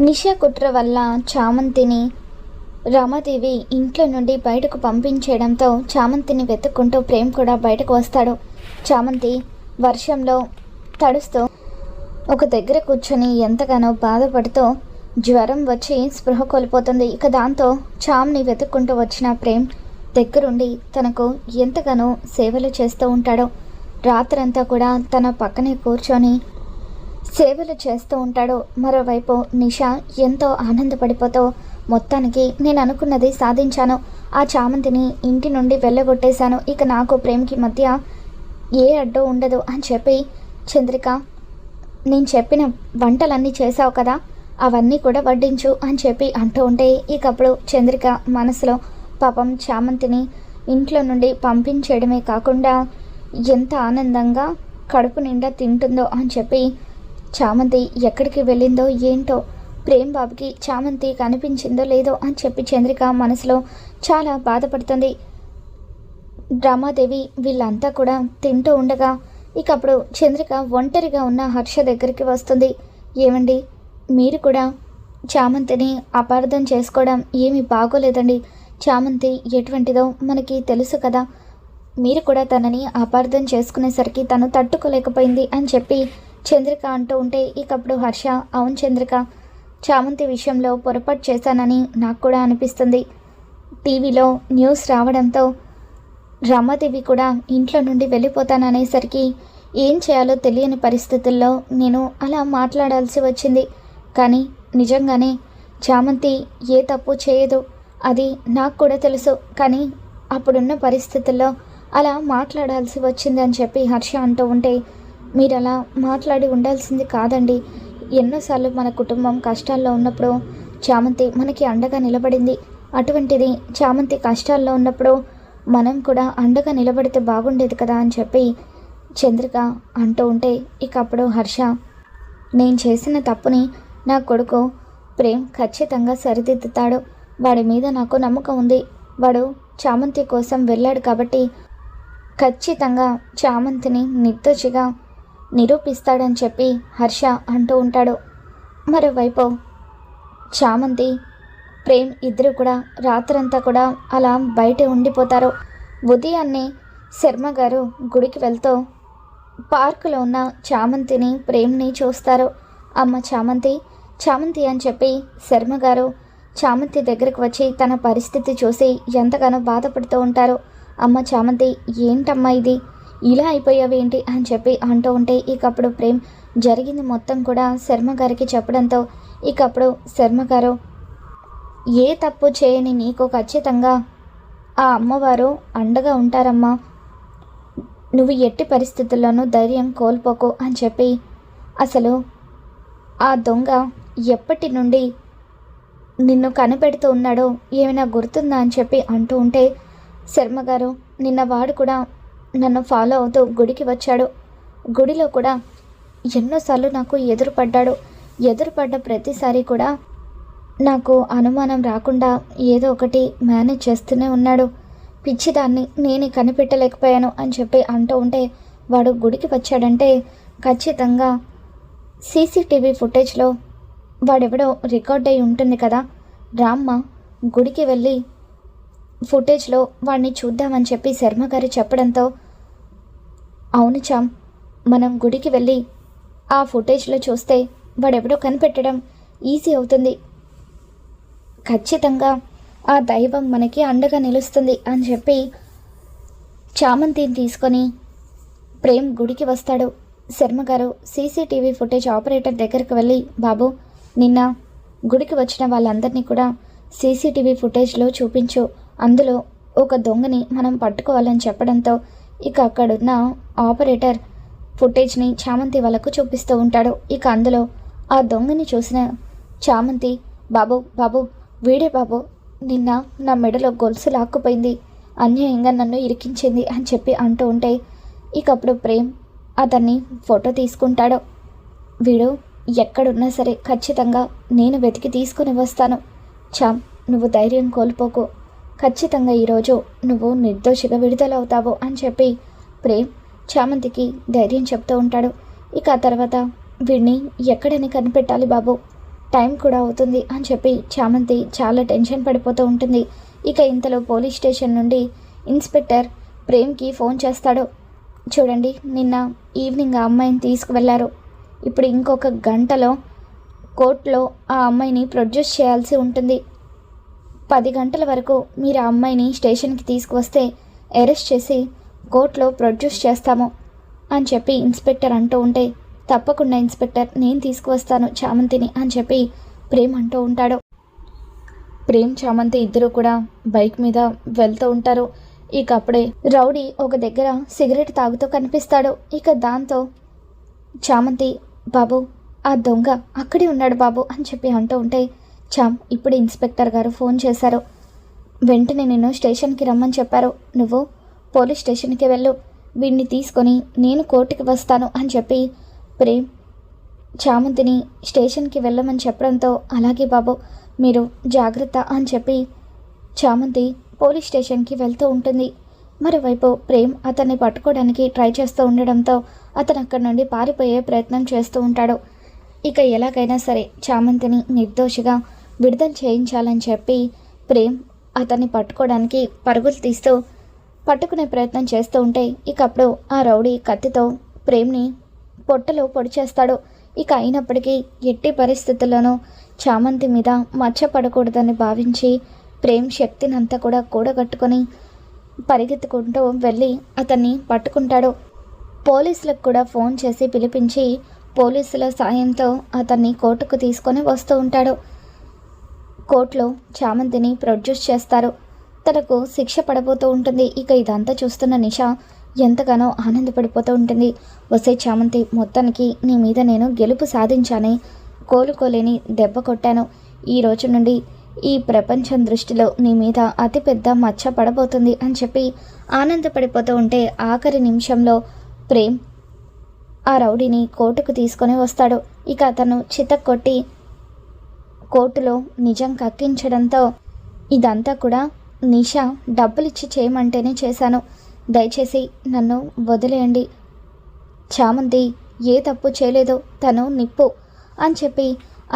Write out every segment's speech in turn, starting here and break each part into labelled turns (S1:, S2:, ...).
S1: నిషా కుట్ర వల్ల చామంతిని రమాదేవి ఇంట్లో నుండి బయటకు పంపించేయడంతో చామంతిని వెతుక్కుంటూ ప్రేమ్ కూడా బయటకు వస్తాడు. చామంతి వర్షంలో తడుస్తూ ఒక దగ్గర కూర్చొని ఎంతగానో బాధపడుతూ జ్వరం వచ్చి స్పృహ కోల్పోతుంది. ఇక దాంతో చామ్ని వెతుక్కుంటూ వచ్చిన ప్రేమ్ దగ్గరుండి తనకు ఎంతగానో సేవలు చేస్తూ ఉంటాడు. రాత్రంతా కూడా తన పక్కనే కూర్చొని సేవలు చేస్తూ ఉంటాడు. మరోవైపు నిషా ఎంతో ఆనందపడిపోతూ మొత్తానికి నేను అనుకున్నది సాధించాను, ఆ చామంతిని ఇంటి నుండి వెళ్ళగొట్టేశాను, ఇక నాకు ప్రేమ్కి మధ్య ఏ అడ్డు ఉండదు అని చెప్పి, చంద్రిక నేను చెప్పిన వంటలన్నీ చేసావు కదా, అవన్నీ కూడా వడ్డించు అని చెప్పి అంటూ ఉంటే ఇకప్పుడు చంద్రిక మనసులో పాపం చామంతిని ఇంట్లో నుండి పంపించేయడమే కాకుండా ఎంత ఆనందంగా కడుపు నిండా తింటుందో అని చెప్పి, చామంతి ఎక్కడికి వెళ్ళిందో ఏంటో, ప్రేమ్ బాబుకి చామంతి కనిపించిందో లేదో అని చెప్పి చంద్రిక మనసులో చాలా బాధపడుతుంది. రమాదేవి వీళ్ళంతా కూడా తింటూ ఉండగా ఇకప్పుడు చంద్రిక ఒంటరిగా ఉన్న హర్ష దగ్గరికి వస్తుంది. ఏమండి, మీరు కూడా చామంతిని అపార్థం చేసుకోవడం ఏమీ బాగోలేదండి, చామంతి ఎటువంటిదో మనకి తెలుసు కదా, మీరు కూడా తనని అపార్థం చేసుకునేసరికి తను తట్టుకోలేకపోయింది అని చెప్పి చంద్రిక అంటూ ఉంటే ఇకప్పుడు హర్ష, అవును చంద్రిక, చామంతి విషయంలో పొరపాటు చేశానని నాకు కూడా అనిపిస్తుంది. టీవీలో న్యూస్ రావడంతో రమాదేవి కూడా ఇంట్లో నుండి వెళ్ళిపోతాననేసరికి ఏం చేయాలో తెలియని పరిస్థితుల్లో నేను అలా మాట్లాడాల్సి వచ్చింది. కానీ నిజంగానే చామంతి ఏ తప్పు చేయదు, అది నాకు కూడా తెలుసు, కానీ అప్పుడున్న పరిస్థితుల్లో అలా మాట్లాడాల్సి వచ్చింది అని చెప్పి హర్ష అంటూ ఉంటే, మీరు అలా మాట్లాడి ఉండాల్సింది కాదండి, ఎన్నోసార్లు మన కుటుంబం కష్టాల్లో ఉన్నప్పుడు చామంతి మనకి అండగా నిలబడింది, అటువంటిది చామంతి కష్టాల్లో ఉన్నప్పుడు మనం కూడా అండగా నిలబడితే బాగుండేది కదా అని చెప్పి చంద్రిక అంటూ ఉంటే ఇకప్పుడు హర్ష, నేను చేసిన తప్పుని నా కొడుకు ప్రేమ్ ఖచ్చితంగా సరిదిద్దుతాడు, వాడి మీద నాకు నమ్మకం ఉంది, వాడు చామంతి కోసం వెళ్ళాడు కాబట్టి ఖచ్చితంగా చామంతిని నిర్దోషిగా నిరూపిస్తాడని చెప్పి హర్ష అంటూ ఉంటాడు. మరోవైపు చామంతి ప్రేమ్ ఇద్దరు కూడా రాత్రంతా కూడా అలా బయట ఉండిపోతారు. ఉదయాన్నే శర్మ గారు గుడికి వెళ్తూ పార్కులో ఉన్న చామంతిని ప్రేమ్ని చూస్తారు. అమ్మ చామంతి, చామంతి అని చెప్పి శర్మ గారు చామంతి దగ్గరకు వచ్చి తన పరిస్థితి చూసి ఎంతగానో బాధపడుతూ ఉంటారు. అమ్మ చామంతి, ఏంటమ్మా ఇది, ఇలా అయిపోయావేంటి అని చెప్పి అంటూ ఉంటే ఇకప్పుడు ప్రేమ్ జరిగింది మొత్తం కూడా శర్మ గారికి చెప్పడంతో ఇకప్పుడు శర్మ గారు, ఏ తప్పు చేయని నీకు ఖచ్చితంగా ఆ అమ్మవారు అండగా ఉంటారమ్మా, నువ్వు ఎట్టి పరిస్థితుల్లోనూ ధైర్యం కోల్పోకు అని చెప్పి, అసలు ఆ దొంగ ఎప్పటి నుండి నిన్ను కనిపెడుతూ ఉన్నాడో ఏమైనా గుర్తుందా అని చెప్పి అంటూ ఉంటే శర్మ గారు, నిన్న వాడు కూడా నన్ను ఫాలో అవుతూ గుడికి వచ్చాడు, గుడిలో కూడా ఎన్నోసార్లు నాకు ఎదురుపడ్డ ప్రతిసారి కూడా నాకు అనుమానం రాకుండా ఏదో ఒకటి మేనేజ్ చేస్తూనే ఉన్నాడు, పిచ్చిదాన్ని నేనే కనిపెట్టలేకపోయాను అని చెప్పి అంటూ ఉంటే, వాడు గుడికి వచ్చాడంటే ఖచ్చితంగా సీసీటీవీ ఫుటేజ్లో వాడెవడో రికార్డ్ అయి ఉంటుంది కదా, రామ్మ గుడికి వెళ్ళి ఫుటేజ్లో వాడిని చూద్దామని చెప్పి శర్మ గారు చెప్పడంతో, అవును చామ్, మనం గుడికి వెళ్ళి ఆ ఫుటేజ్లో చూస్తే వాడెవడో కనిపెట్టడం ఈజీ అవుతుంది, ఖచ్చితంగా ఆ దైవం మనకి అండగా నిలుస్తుంది అని చెప్పి చామంతిని తీసుకొని ప్రేమ్ గుడికి వస్తాడు. శర్మ గారు సీసీటీవీ ఫుటేజ్ ఆపరేటర్ దగ్గరికి వెళ్ళి, బాబు, నిన్న గుడికి వచ్చిన వాళ్ళందరినీ కూడా సీసీటీవీ ఫుటేజ్లో చూపించు, అందులో ఒక దొంగని మనం పట్టుకోవాలని చెప్పడంతో ఇక అక్కడున్న ఆపరేటర్ ఫుటేజ్ని చామంతి వాళ్ళకు చూపిస్తూ ఉంటాడు. ఇక అందులో ఆ దొంగని చూసిన చామంతి, బాబు బాబు వీడే బాబు, నిన్న నా మెడలో గొలుసు లాక్కుపోయింది, అన్యాయంగా నన్ను ఇరికించింది అని చెప్పి అంటూ ఉంటే ఇకప్పుడు ప్రేమ్ అతన్ని ఫోటో తీసుకుంటాడు. వీడు ఎక్కడున్నా సరే ఖచ్చితంగా నేను వెతికి తీసుకుని వస్తాను, చామ్ నువ్వు ధైర్యం కోల్పోకు, ఖచ్చితంగా ఈరోజు నువ్వు నిర్దోషిగా విడుదలవుతావు అని చెప్పి ప్రేమ్ చామంతికి ధైర్యం చెప్తూ ఉంటాడు. ఇక ఆ తర్వాత వీడిని ఎక్కడని కనిపెట్టాలి బాబు, టైం కూడా అవుతుంది అని చెప్పి చామంతి చాలా టెన్షన్ పడిపోతూ ఉంటుంది. ఇక ఇంతలో పోలీస్ స్టేషన్ నుండి ఇన్స్పెక్టర్ ప్రేమ్కి ఫోన్ చేస్తాడు. చూడండి, నిన్న ఈవినింగ్ ఆ అమ్మాయిని తీసుకువెళ్ళారు. ఇప్పుడు ఇంకొక గంటలో కోర్టులో ఆ అమ్మాయిని ప్రొడ్యూస్ చేయాల్సి ఉంటుంది. 10 గంటల వరకు మీరు ఆ అమ్మాయిని స్టేషన్కి తీసుకువస్తే అరెస్ట్ చేసి కోర్టులో ప్రొడ్యూస్ చేస్తాము అని చెప్పి ఇన్స్పెక్టర్ అంటూ ఉంటే, తప్పకుండా ఇన్స్పెక్టర్, నేను తీసుకువస్తాను చామంతిని అని చెప్పి ప్రేమ్ అంటూ ఉంటాడు. ప్రేమ్ చామంతి ఇద్దరు కూడా బైక్ మీద వెళ్తూ ఉంటారు. ఇక అప్పుడే రౌడీ ఒక దగ్గర సిగరెట్ తాగుతూ కనిపిస్తాడు. ఇక దాంతో చామంతి, బాబు ఆ దొంగ అక్కడే ఉన్నాడు బాబు అని చెప్పి అంటూ ఉంటే, ఇప్పుడు ఇన్స్పెక్టర్ గారు ఫోన్ చేశారు, వెంటనే నేను స్టేషన్కి రమ్మని చెప్పారు, నువ్వు పోలీస్ స్టేషన్కి వెళ్ళు, వీడిని తీసుకొని నేను కోర్టుకి వస్తాను అని చెప్పి ప్రేమ్ చామంతిని స్టేషన్కి వెళ్ళమని చెప్పడంతో, అలాగే బాబు మీరు జాగ్రత్త అని చెప్పి చామంతి పోలీస్ స్టేషన్కి వెళ్తూ ఉంటుంది. మరోవైపు ప్రేమ్ అతన్ని పట్టుకోవడానికి ట్రై చేస్తూ ఉండడంతో అతను అక్కడి నుండి పారిపోయే ప్రయత్నం చేస్తూ ఉంటాడు. ఇక ఎలాగైనా సరే చామంతిని నిర్దోషిగా విడుదల చేయించాలని చెప్పి ప్రేమ్ అతన్ని పట్టుకోవడానికి పరుగులు తీస్తూ పట్టుకునే ప్రయత్నం చేస్తూ ఉంటే, ఇక అప్పుడు ఆ రౌడీ కత్తితో ప్రేమ్ని పొట్టలో పొడి చేస్తాడు. ఇక అయినప్పటికీ ఎట్టి పరిస్థితుల్లోనూ చామంతి మీద మచ్చ పడకూడదని భావించి ప్రేమ్ శక్తినంతా కూడా కూడగట్టుకొని పరిగెత్తుకుంటూ వెళ్ళి అతన్ని పట్టుకుంటాడు. పోలీసులకు కూడా ఫోన్ చేసి పిలిపించి పోలీసుల సాయంతో అతన్ని కోర్టుకు తీసుకొని వస్తూ ఉంటాడు. కోర్టులో చామంతిని ప్రొడ్యూస్ చేస్తారు. తనకు శిక్ష పడబోతూ ఉంటుంది. ఇక ఇదంతా చూస్తున్న నిషా ఎంతగానో ఆనందపడిపోతూ ఉంటుంది. వసే చామంతి, మొత్తానికి నీ మీద నేను గెలుపు సాధించానే, కోలుకోలేని దెబ్బ కొట్టాను. ఈ రోజు నుండి ఈ ప్రపంచం దృష్టిలో నీ మీద అతిపెద్ద మచ్చ పడబోతుంది అని చెప్పి ఆనందపడిపోతూ ఉంటే, ఆఖరి నిమిషంలో ప్రేమ్ ఆ రౌడీని కోర్టుకు తీసుకొని వస్తాడు. ఇక అతను చితక్కొట్టి కోర్టులో నిజం కక్కించడంతో, ఇదంతా కూడా నిషా డబ్బులిచ్చి చేయమంటేనే చేశాను, దయచేసి నన్ను వదిలేయండి, చామంతి ఏ తప్పు చేయలేదో, తను నిప్పు అని చెప్పి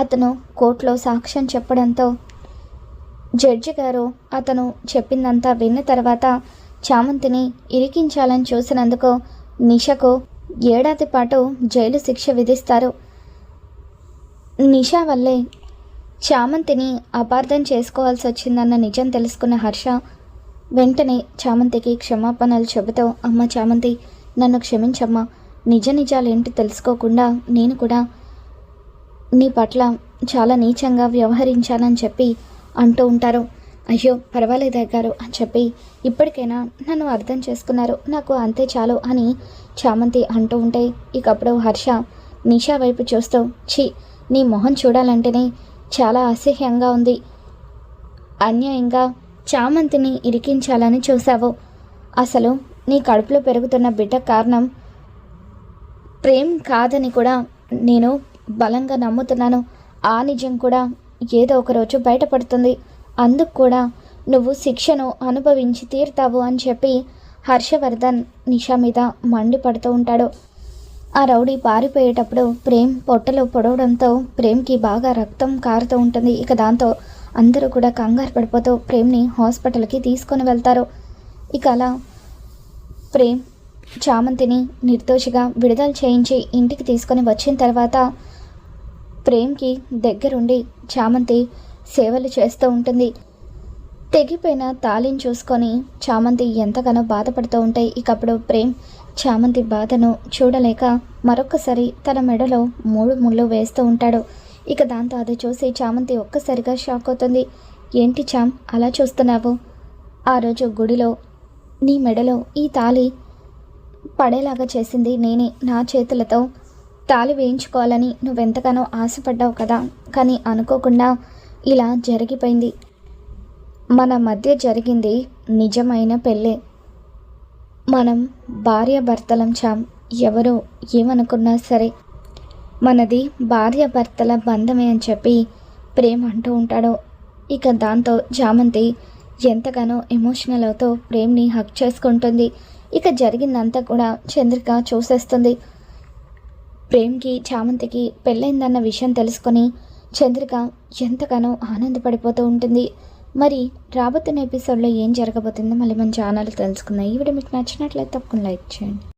S1: అతను కోర్టులో సాక్ష్యం చెప్పడంతో జడ్జి గారు అతను చెప్పిందంతా విన్న తర్వాత చామంతిని ఇరికించాలని చూసినందుకు నిషకు 1 ఏడాది పాటు జైలు శిక్ష విధిస్తారు. నిషా వల్లే చామంతిని అపార్థం చేసుకోవాల్సి వచ్చిందన్న నిజం తెలుసుకున్న హర్ష వెంటనే చామంతికి క్షమాపణలు చెబుతూ, అమ్మ చామంతి, నన్ను క్షమించమ్మా, నిజాలేంటి తెలుసుకోకుండా నేను కూడా నీ పట్ల చాలా నీచంగా వ్యవహరించానని చెప్పి అంటూ ఉంటారు. అయ్యో పర్వాలేదు అయ్యగారు అని చెప్పి ఇప్పటికైనా నన్ను అర్థం చేసుకున్నారు, నాకు అంతే చాలు అని చామంతి అంటూ ఉంటే, ఇకప్పుడు హర్ష నిషా వైపు చూస్తూ, ఛీ, నీ మొహం చూడాలంటేనే చాలా అసహ్యంగా ఉంది, అన్యాయంగా చామంతిని ఇరికించాలని చూసావు, అసలు నీ కడుపులో పెరుగుతున్న బిడ్డ కారణం ప్రేమ్ కాదని కూడా నేను బలంగా నమ్ముతున్నాను, ఆ నిజం కూడా ఏదో ఒకరోజు బయటపడుతుంది, అందుకు కూడా నువ్వు శిక్షను అనుభవించి తీరుతావు అని చెప్పి హర్షవర్ధన్ నిషా మీద మండిపడుతూ ఉంటాడు. ఆ రౌడీ పారిపోయేటప్పుడు ప్రేమ్ పొట్టలో పొడవడంతో ప్రేమ్కి బాగా రక్తం కారుతూ ఉంటుంది. ఇక దాంతో అందరూ కూడా కంగారు పడిపోతూ ప్రేమ్ని హాస్పిటల్కి తీసుకొని వెళ్తారు. ఇక అలా ప్రేమ్ చామంతిని నిర్దోషిగా విడుదల చేయించి ఇంటికి తీసుకొని వచ్చిన తర్వాత ప్రేమ్కి దగ్గరుండి చామంతి సేవలు చేస్తూ ఉంటుంది. తెగిపోయిన తాళిని చూసుకొని చామంతి ఎంతగానో బాధపడుతూ ఉంటాయి. ఇకప్పుడు ప్రేమ్ చామంతి బాధను చూడలేక మరొక్కసారి తన మెడలో 3 ముళ్ళు వేస్తూ ఉంటాడు. ఇక దాంతో అది చూసి చామంతి ఒక్కసారిగా షాక్ అవుతుంది. ఏంటి చామ్, అలా చూస్తున్నావు? ఆ రోజు గుడిలో నీ మెడలో ఈ తాళి పడేలాగా చేసింది నేనే, నా చేతులతో తాళి వేయించుకోవాలని నువ్వెంతగానో ఆశపడ్డావు కదా, కానీ అనుకోకుండా ఇలా జరిగిపోయింది. మన మధ్య జరిగింది నిజమైన పెళ్ళే, మనం భార్యాభర్తలం చామ్, ఎవరు ఏమనుకున్నా సరే మనది భార్యాభర్తల బంధమే అని చెప్పి ప్రేమ్ అంటూ ఉంటాడు. ఇక దాంతో చామంతి ఎంతగానో ఎమోషనల్ అవుతూ ప్రేమ్ని హక్ చేసుకుంటుంది. ఇక జరిగిందంతా కూడా చంద్రిక చూసేస్తుంది. ప్రేమ్కి చామంతికి పెళ్ళైందన్న విషయం తెలుసుకొని చంద్రిక ఎంతగానో ఆనందపడిపోతూ ఉంటుంది. మరి రాబోతున్న ఎపిసోడ్లో ఏం జరగబోతుందో మళ్ళీ మన ఛానల్ తెలుసుకుందాం. ఈ వీడియో మీకు నచ్చినట్లయితే తప్పకుండా లైక్ చేయండి.